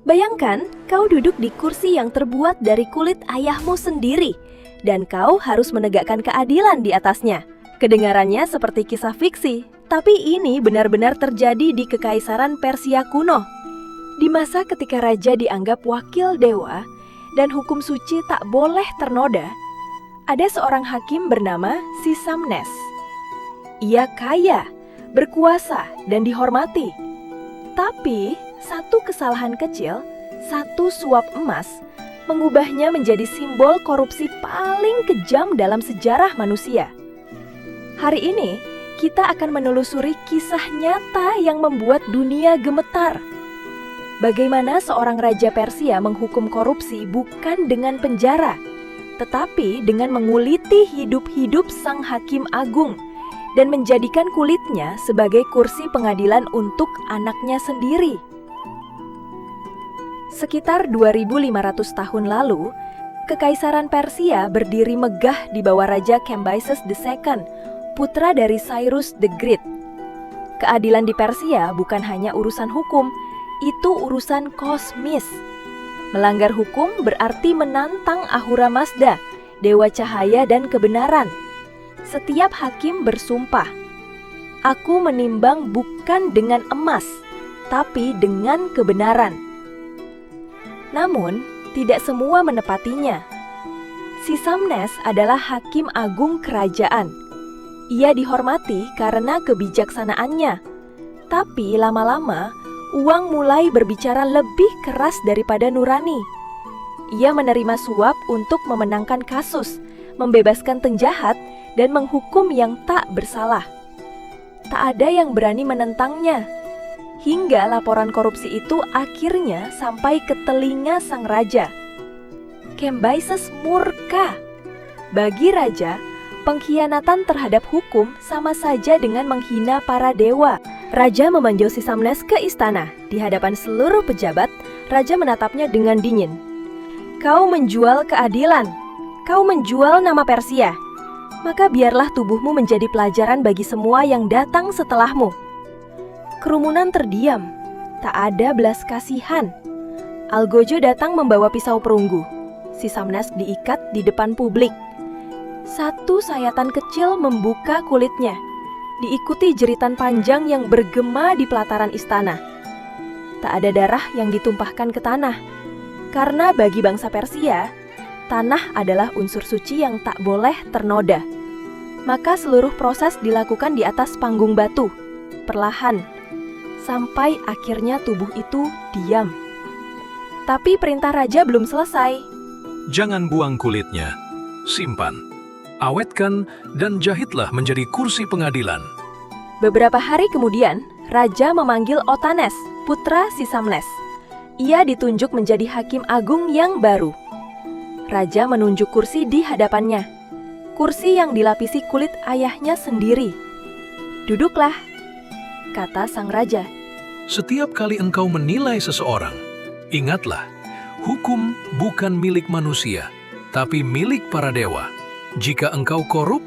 Bayangkan, kau duduk di kursi yang terbuat dari kulit ayahmu sendiri, dan kau harus menegakkan keadilan di atasnya. Kedengarannya seperti kisah fiksi, tapi ini benar-benar terjadi di Kekaisaran Persia kuno. Di masa ketika raja dianggap wakil dewa, dan hukum suci tak boleh ternoda, ada seorang hakim bernama Sisamnes. Ia kaya, berkuasa, dan dihormati. Tapi, satu kesalahan kecil, satu suap emas, mengubahnya menjadi simbol korupsi paling kejam dalam sejarah manusia. Hari ini, kita akan menelusuri kisah nyata yang membuat dunia gemetar. Bagaimana seorang raja Persia menghukum korupsi bukan dengan penjara, tetapi dengan menguliti hidup-hidup sang hakim agung dan menjadikan kulitnya sebagai kursi pengadilan untuk anaknya sendiri. Sekitar 2500 tahun lalu, Kekaisaran Persia berdiri megah di bawah Raja Cambyses II, putra dari Cyrus the Great. Keadilan di Persia bukan hanya urusan hukum, itu urusan kosmis. Melanggar hukum berarti menantang Ahura Mazda, dewa cahaya dan kebenaran. Setiap hakim bersumpah, "Aku menimbang bukan dengan emas, tapi dengan kebenaran." Namun, tidak semua menepatinya. Sisamnes adalah hakim agung kerajaan. Ia dihormati karena kebijaksanaannya. Tapi lama-lama, uang mulai berbicara lebih keras daripada nurani. Ia menerima suap untuk memenangkan kasus, membebaskan penjahat, dan menghukum yang tak bersalah. Tak ada yang berani menentangnya. Hingga laporan korupsi itu akhirnya sampai ke telinga sang raja. Cambyses murka. Bagi raja, pengkhianatan terhadap hukum sama saja dengan menghina para dewa. Raja memanggil Sisamnes ke istana. Di hadapan seluruh pejabat, raja menatapnya dengan dingin. "Kau menjual keadilan. Kau menjual nama Persia. Maka biarlah tubuhmu menjadi pelajaran bagi semua yang datang setelahmu." Kerumunan terdiam. Tak ada belas kasihan. Algojo datang membawa pisau perunggu. Sisamnes diikat di depan publik. Satu sayatan kecil membuka kulitnya, diikuti jeritan panjang yang bergema di pelataran istana. Tak ada darah yang ditumpahkan ke tanah, karena bagi bangsa Persia, tanah adalah unsur suci yang tak boleh ternoda. Maka seluruh proses dilakukan di atas panggung batu, perlahan, sampai akhirnya tubuh itu diam. Tapi perintah raja belum selesai. Jangan buang kulitnya, simpan, awetkan, dan jahitlah menjadi kursi pengadilan. Beberapa hari kemudian, raja memanggil Otanes, putra Sisamnes. Ia ditunjuk menjadi hakim agung yang baru. Raja menunjuk kursi di hadapannya. Kursi yang dilapisi kulit ayahnya sendiri. "Duduklah," kata sang raja. Setiap kali engkau menilai seseorang, ingatlah, hukum bukan milik manusia, tapi milik para dewa. Jika engkau korup,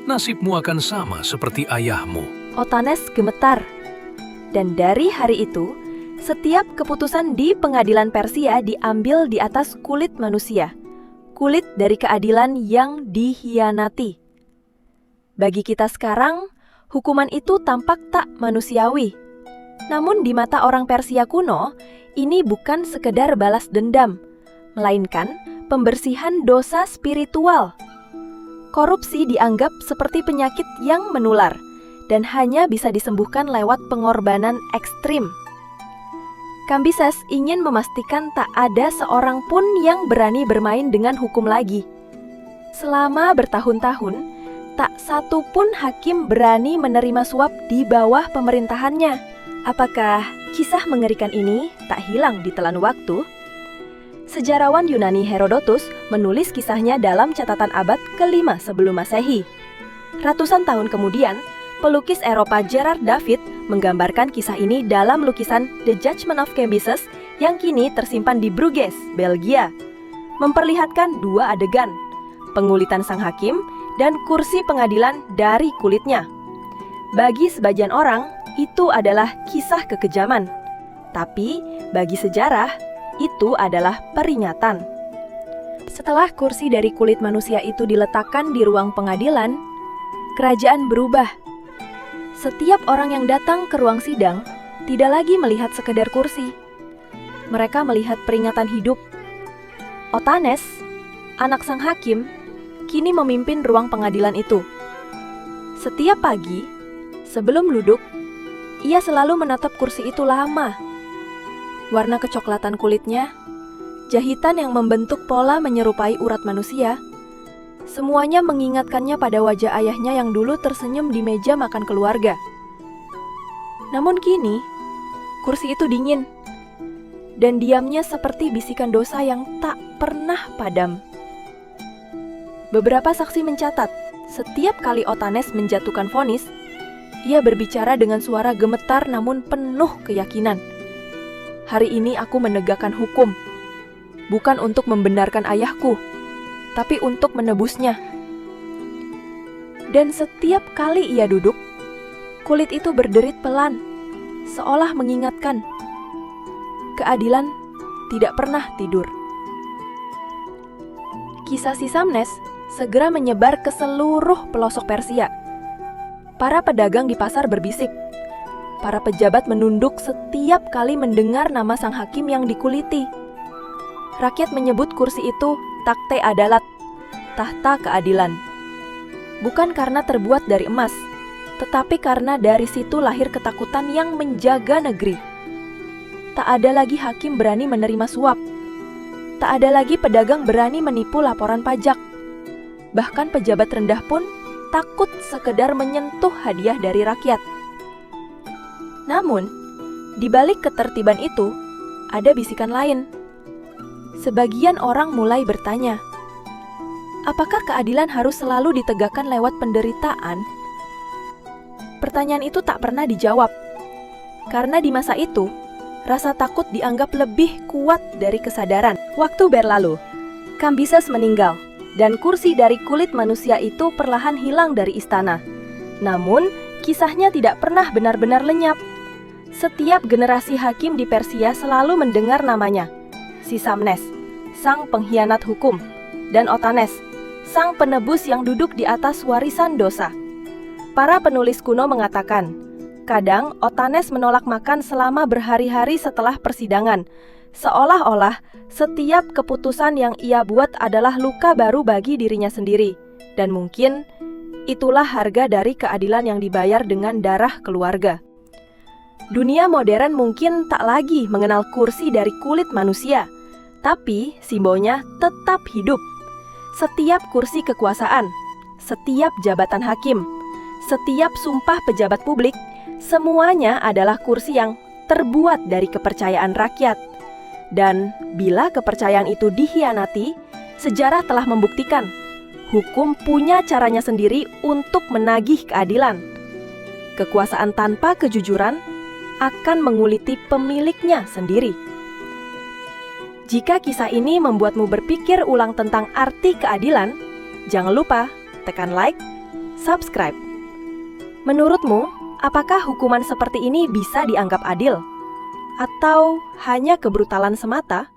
nasibmu akan sama seperti ayahmu. Otanes gemetar. Dan dari hari itu, setiap keputusan di pengadilan Persia diambil di atas kulit manusia. Kulit dari keadilan yang dikhianati. Bagi kita sekarang, hukuman itu tampak tak manusiawi. Namun di mata orang Persia kuno, ini bukan sekedar balas dendam, melainkan pembersihan dosa spiritual. Korupsi dianggap seperti penyakit yang menular dan hanya bisa disembuhkan lewat pengorbanan ekstrim. Cambyses ingin memastikan tak ada seorang pun yang berani bermain dengan hukum lagi. Selama bertahun-tahun, tak satu pun hakim berani menerima suap di bawah pemerintahannya. Apakah kisah mengerikan ini tak hilang ditelan waktu? Sejarawan Yunani Herodotus menulis kisahnya dalam catatan abad ke-5 sebelum Masehi. Ratusan tahun kemudian, pelukis Eropa Gerard David menggambarkan kisah ini dalam lukisan The Judgment of Cambyses yang kini tersimpan di Bruges, Belgia. Memperlihatkan dua adegan, pengulitan sang hakim dan kursi pengadilan dari kulitnya. Bagi sebagian orang, itu adalah kisah kekejaman. Tapi, Bagi sejarah, itu adalah peringatan. Setelah kursi dari kulit manusia itu diletakkan di ruang pengadilan, kerajaan berubah. Setiap orang yang datang ke ruang sidang tidak lagi melihat sekedar kursi. Mereka melihat peringatan hidup. Otanes, anak sang hakim, kini memimpin ruang pengadilan itu. Setiap pagi, sebelum duduk, ia selalu menatap kursi itu lama. Warna kecoklatan kulitnya, jahitan yang membentuk pola menyerupai urat manusia, semuanya mengingatkannya pada wajah ayahnya yang dulu tersenyum di meja makan keluarga. Namun kini, kursi itu dingin, dan diamnya seperti bisikan dosa yang tak pernah padam. Beberapa saksi mencatat, setiap kali Otanes menjatuhkan vonis, ia berbicara dengan suara gemetar namun penuh keyakinan. Hari ini aku menegakkan hukum, bukan untuk membenarkan ayahku, tapi untuk menebusnya. Dan setiap kali ia duduk, kulit itu berderit pelan, seolah mengingatkan, keadilan tidak pernah tidur. Kisah si Samnes segera menyebar ke seluruh pelosok Persia. Para pedagang di pasar berbisik. Para pejabat menunduk setiap kali mendengar nama sang hakim yang dikuliti. Rakyat menyebut kursi itu Takhte Adalat, tahta keadilan. Bukan karena terbuat dari emas, tetapi karena dari situ lahir ketakutan yang menjaga negeri. Tak ada lagi hakim berani menerima suap. Tak ada lagi pedagang berani menipu laporan pajak. Bahkan pejabat rendah pun takut sekedar menyentuh hadiah dari rakyat. Namun, di balik ketertiban itu, ada bisikan lain. Sebagian orang mulai bertanya, apakah keadilan harus selalu ditegakkan lewat penderitaan? Pertanyaan itu tak pernah dijawab. Karena di masa itu, rasa takut dianggap lebih kuat dari kesadaran. Waktu berlalu, Kambises meninggal, dan kursi dari kulit manusia itu perlahan hilang dari istana. Namun, kisahnya tidak pernah benar-benar lenyap. Setiap generasi hakim di Persia selalu mendengar namanya. Si Samnes, sang pengkhianat hukum, dan Otanes, sang penebus yang duduk di atas warisan dosa. Para penulis kuno mengatakan, kadang Otanes menolak makan selama berhari-hari setelah persidangan, seolah-olah setiap keputusan yang ia buat adalah luka baru bagi dirinya sendiri. Dan mungkin itulah harga dari keadilan yang dibayar dengan darah keluarga. Dunia modern mungkin tak lagi mengenal kursi dari kulit manusia, tapi simbolnya tetap hidup. Setiap kursi kekuasaan, setiap jabatan hakim, setiap sumpah pejabat publik, semuanya adalah kursi yang terbuat dari kepercayaan rakyat. Dan bila kepercayaan itu dikhianati, sejarah telah membuktikan hukum punya caranya sendiri untuk menagih keadilan. Kekuasaan tanpa kejujuran akan menguliti pemiliknya sendiri. Jika kisah ini membuatmu berpikir ulang tentang arti keadilan, jangan lupa tekan like, subscribe. Menurutmu, apakah hukuman seperti ini bisa dianggap adil? Atau hanya kebrutalan semata?